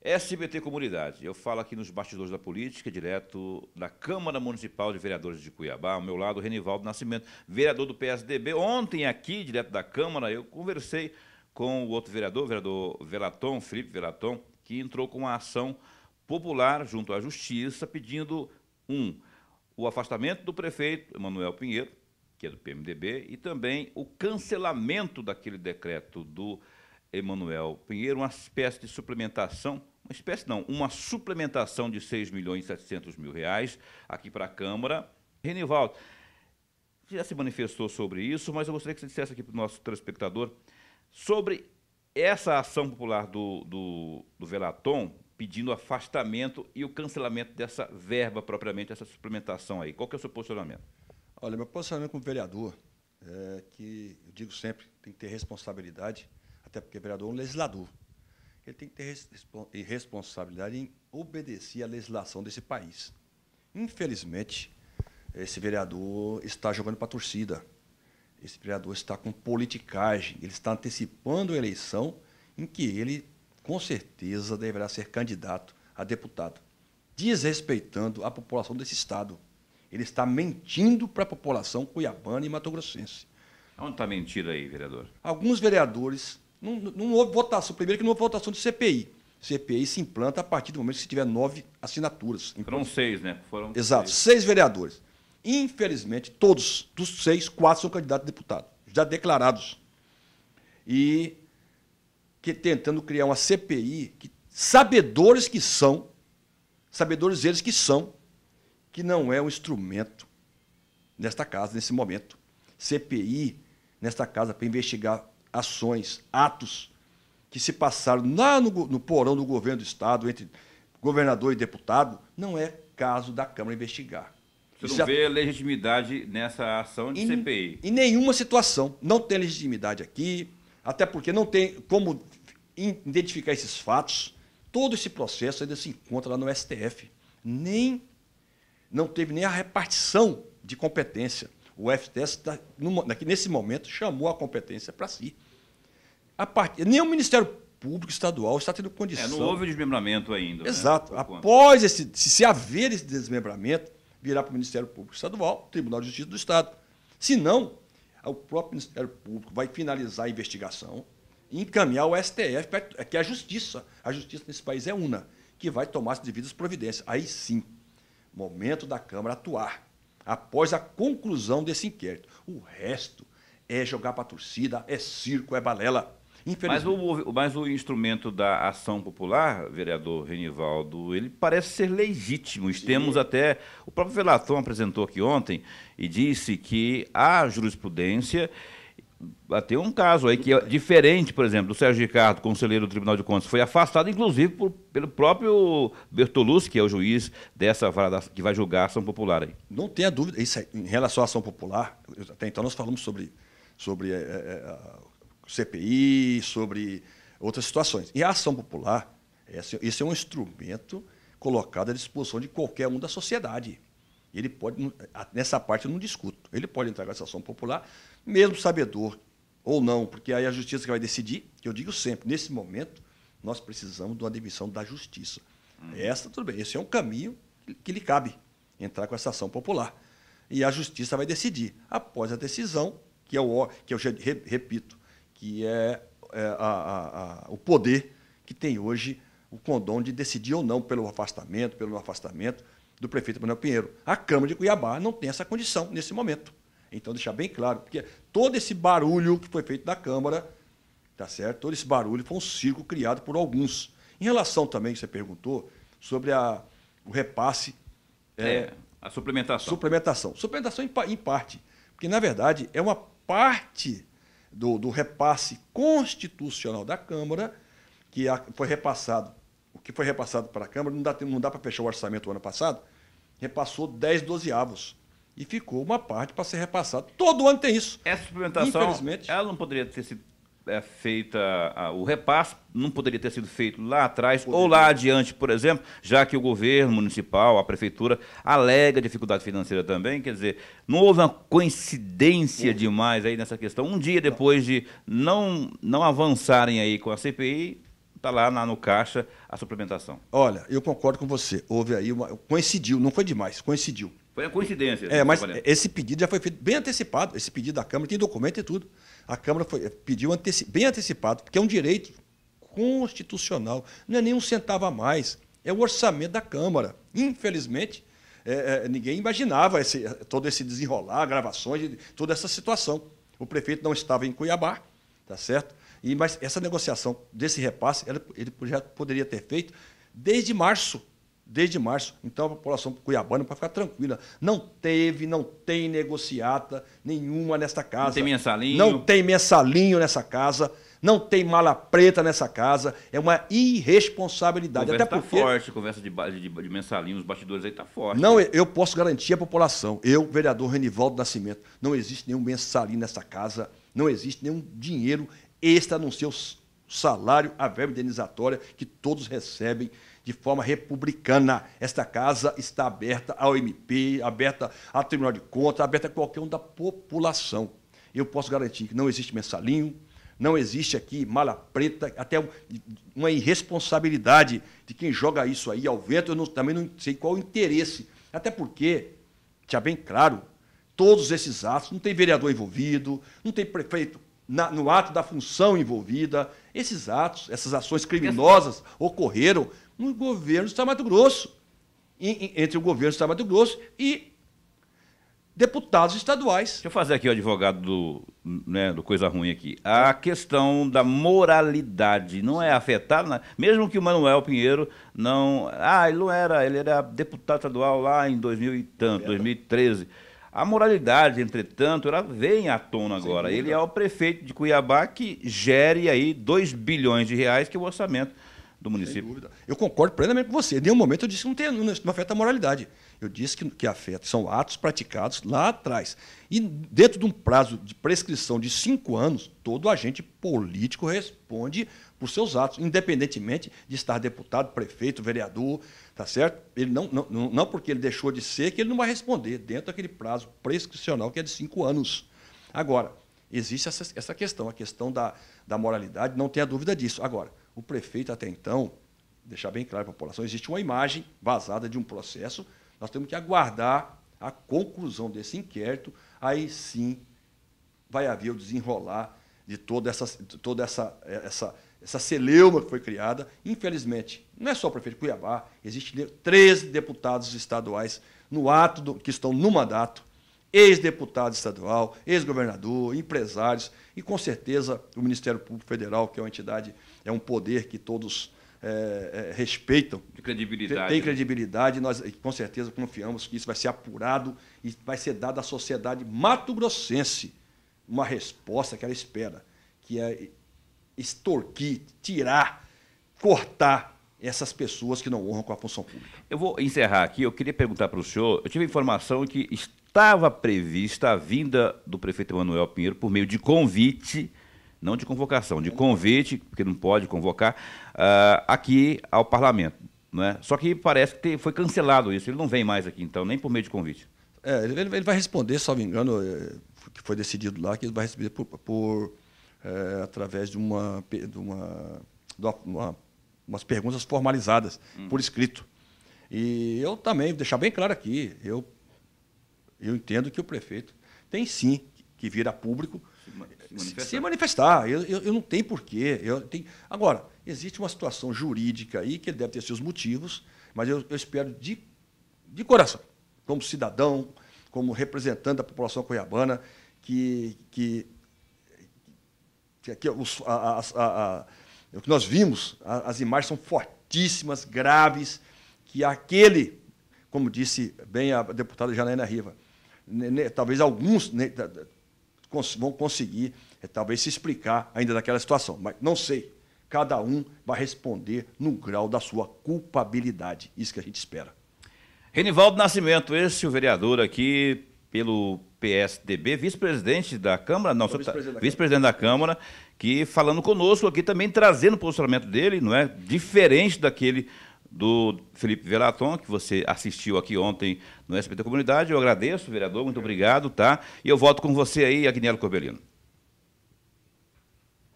SBT Comunidade. Eu falo aqui nos bastidores da política, direto da Câmara Municipal de Vereadores de Cuiabá. Ao meu lado, Renivaldo Nascimento, vereador do PSDB. Ontem aqui, direto da Câmara, eu conversei com o outro vereador, o vereador Velaton, Felipe Velaton, que entrou com uma ação popular junto à Justiça, pedindo, o afastamento do prefeito Emanuel Pinheiro, que é do PMDB, e também o cancelamento daquele decreto do Emanuel Pinheiro, uma espécie de suplementação, uma suplementação de R$ 6.700.000 aqui para a Câmara. Renivaldo, já se manifestou sobre isso, mas eu gostaria que você dissesse aqui para o nosso telespectador sobre essa ação popular do Velaton, pedindo afastamento e o cancelamento dessa verba propriamente, essa suplementação aí. Qual que é o seu posicionamento? Olha, meu posicionamento como vereador é que, eu digo sempre, tem que ter responsabilidade, até porque o vereador é um legislador. Ele tem que ter responsabilidade em obedecer à legislação desse país. Infelizmente, esse vereador está jogando para a torcida. Esse vereador está com politicagem, ele está antecipando a eleição em que ele, com certeza, deverá ser candidato a deputado, desrespeitando a população desse estado. Ele está mentindo para a população cuiabana e mato-grossense. Onde está a mentira aí, vereador? Alguns vereadores, não houve votação, primeiro que não houve votação de CPI. CPI se implanta a partir do momento que se tiver 9 assinaturas. Foram 6, né? Exato, 6 vereadores. Infelizmente, todos, dos 6, 4 são candidatos a deputado, já declarados. E tentando criar uma CPI, sabedores eles que são, que não é um instrumento nesta casa, nesse momento. CPI, nesta casa, para investigar ações, atos que se passaram lá no porão do governo do Estado, entre governador e deputado, não é caso da Câmara investigar. Você não vê legitimidade nessa ação de CPI? Em nenhuma situação. Não tem legitimidade aqui, até porque não tem como identificar esses fatos. Todo esse processo ainda se encontra lá no STF. Não teve nem a repartição de competência. O STF, nesse momento, chamou a competência para si. Nem o Ministério Público Estadual está tendo condição. Não houve desmembramento ainda. Exato. Né? Após se haver esse desmembramento, virá para o Ministério Público Estadual, Tribunal de Justiça do Estado. Se não, o próprio Ministério Público vai finalizar a investigação e encaminhar ao STF, que é a Justiça. A Justiça nesse país é una, que vai tomar as devidas providências. Aí sim, momento da Câmara atuar, após a conclusão desse inquérito. O resto é jogar para a torcida, é circo, é balela. Mas o instrumento da ação popular, vereador Renivaldo, ele parece ser legítimo. Temos até... O próprio Velaton apresentou aqui ontem e disse que a jurisprudência... Tem um caso aí que é diferente, por exemplo, do Sérgio Ricardo, conselheiro do Tribunal de Contas, foi afastado, inclusive, pelo próprio Bertolucci, que é o juiz dessa vara que vai julgar a ação popular aí. Não tenha dúvida. Isso aí, em relação à ação popular, até então nós falamos sobre CPI, sobre outras situações. E a ação popular, esse é um instrumento colocado à disposição de qualquer um da sociedade. Ele pode, nessa parte eu não discuto, ele pode entrar com essa ação popular, mesmo sabedor ou não, porque aí a justiça que vai decidir, que eu digo sempre, nesse momento, nós precisamos de uma demissão da justiça. Tudo bem, esse é um caminho que lhe cabe, entrar com essa ação popular. E a justiça vai decidir. Após a decisão, que eu repito, que é o poder que tem hoje o condão de decidir ou não pelo afastamento, pelo não afastamento do prefeito Emanuel Pinheiro. A Câmara de Cuiabá não tem essa condição nesse momento. Então, deixar bem claro, porque todo esse barulho que foi feito na Câmara, tá certo? Todo esse barulho foi um circo criado por alguns. Em relação também, que você perguntou, sobre o repasse... a suplementação. Suplementação em parte, porque, na verdade, é uma parte do repasse constitucional da Câmara que foi repassado. O que foi repassado para a Câmara, não dá para fechar o orçamento do ano passado, repassou 10/12. E ficou uma parte para ser repassada. Todo ano tem isso. Essa suplementação, infelizmente, ela não poderia ter sido feita, o repasse não poderia ter sido feito lá atrás ou lá adiante, por exemplo, já que o governo municipal, a prefeitura, alega dificuldade financeira também, quer dizer, não houve uma coincidência demais aí nessa questão. Um dia depois de não avançarem aí com a CPI, está lá no caixa a suplementação. Olha, eu concordo com você. Houve aí coincidiu, não foi demais, coincidiu. Foi uma coincidência. Mas esse pedido já foi feito bem antecipado. Esse pedido da Câmara tem documento e tudo. A Câmara pediu bem antecipado, porque é um direito constitucional. Não é nem um centavo a mais. É o orçamento da Câmara. Infelizmente, ninguém imaginava todo esse desenrolar, gravações, toda essa situação. O prefeito não estava em Cuiabá, tá certo? Mas essa negociação desse repasse, ele já poderia ter feito desde março. Desde março. Então, a população cuiabana, para ficar tranquila, não tem negociata nenhuma nesta casa. Não tem mensalinho. Não tem mensalinho nessa casa. Não tem mala preta nessa casa. É uma irresponsabilidade. Conversa até porque forte, conversa de mensalinho, os bastidores aí tá forte. Não, eu posso garantir à população, eu, vereador Renivaldo Nascimento, não existe nenhum mensalinho nessa casa, não existe nenhum dinheiro extra a não ser o salário, a verba indenizatória que todos recebem de forma republicana. Esta casa está aberta ao MP, aberta ao Tribunal de Contas, aberta a qualquer um da população. Eu posso garantir que não existe mensalinho, não existe aqui mala preta, até uma irresponsabilidade de quem joga isso aí ao vento. Eu também não sei qual o interesse. Até porque, já bem claro, todos esses atos, não tem vereador envolvido, não tem prefeito no ato da função envolvida. Esses atos, essas ações criminosas ocorreram no governo do Estado de Mato Grosso, entre o governo do Estado de Mato Grosso e deputados estaduais. Deixa eu fazer aqui o advogado do Coisa Ruim aqui. A questão da moralidade não é afetada, né? Mesmo que o Manuel Pinheiro não... ele era deputado estadual lá em 2000 e tanto, 2013. A moralidade, entretanto, ela vem à tona agora. Ele é o prefeito de Cuiabá que gere aí 2 bilhões de reais, que é o orçamento do município. Sem dúvida. Eu concordo plenamente com você. Em nenhum momento eu disse que não afeta a moralidade. Eu disse que afeta, são atos praticados lá atrás. E dentro de um prazo de prescrição de 5 anos, todo agente político responde por seus atos, independentemente de estar deputado, prefeito, vereador, tá certo? Ele não porque ele deixou de ser, que ele não vai responder dentro daquele prazo prescricional que é de 5 anos. Agora, existe essa questão, a questão da moralidade, não tenha dúvida disso. Agora, o prefeito até então, deixar bem claro para a população, existe uma imagem vazada de um processo, nós temos que aguardar a conclusão desse inquérito, aí sim vai haver o desenrolar de toda essa celeuma que foi criada. Infelizmente, não é só o prefeito de Cuiabá, existem 13 deputados estaduais no ato que estão no mandato, ex-deputado estadual, ex-governador, empresários, e com certeza o Ministério Público Federal, que é uma entidade, é um poder que todos respeitam. De credibilidade. Tem credibilidade, nós com certeza confiamos que isso vai ser apurado e vai ser dado à sociedade mato-grossense uma resposta que ela espera, que é extorquir, tirar, cortar essas pessoas que não honram com a função pública. Eu vou encerrar aqui, eu queria perguntar para o senhor, eu tive informação que estava prevista a vinda do prefeito Manuel Pinheiro por meio de convite, não de convocação, de convite, porque não pode convocar, aqui ao parlamento. Não é? Só que parece que foi cancelado isso, ele não vem mais aqui, então, nem por meio de convite. Ele vai responder, salvo engano, que foi decidido lá, que ele vai receber através de umas perguntas formalizadas, por escrito. E eu também, vou deixar bem claro aqui, eu entendo que o prefeito tem sim que vir a público se manifestar. Eu não tenho porquê. Agora, existe uma situação jurídica aí que ele deve ter seus motivos, mas eu espero de coração, como cidadão, como representante da população cuiabana, que o que nós vimos, as imagens são fortíssimas, graves, que aquele, como disse bem a deputada Janaína Riva, talvez alguns vão conseguir, talvez, se explicar ainda daquela situação, mas não sei. Cada um vai responder no grau da sua culpabilidade. Isso que a gente espera. Renivaldo Nascimento, esse o vereador aqui pelo PSDB, vice-presidente da Câmara, não, vice-presidente da Câmara, que falando conosco aqui também, trazendo o posicionamento dele, não é? Diferente daquele do Felipe Velaton, que você assistiu aqui ontem no SBT Comunidade. Eu agradeço, vereador, muito obrigado, tá? E eu volto com você aí, Agnello Corbellino.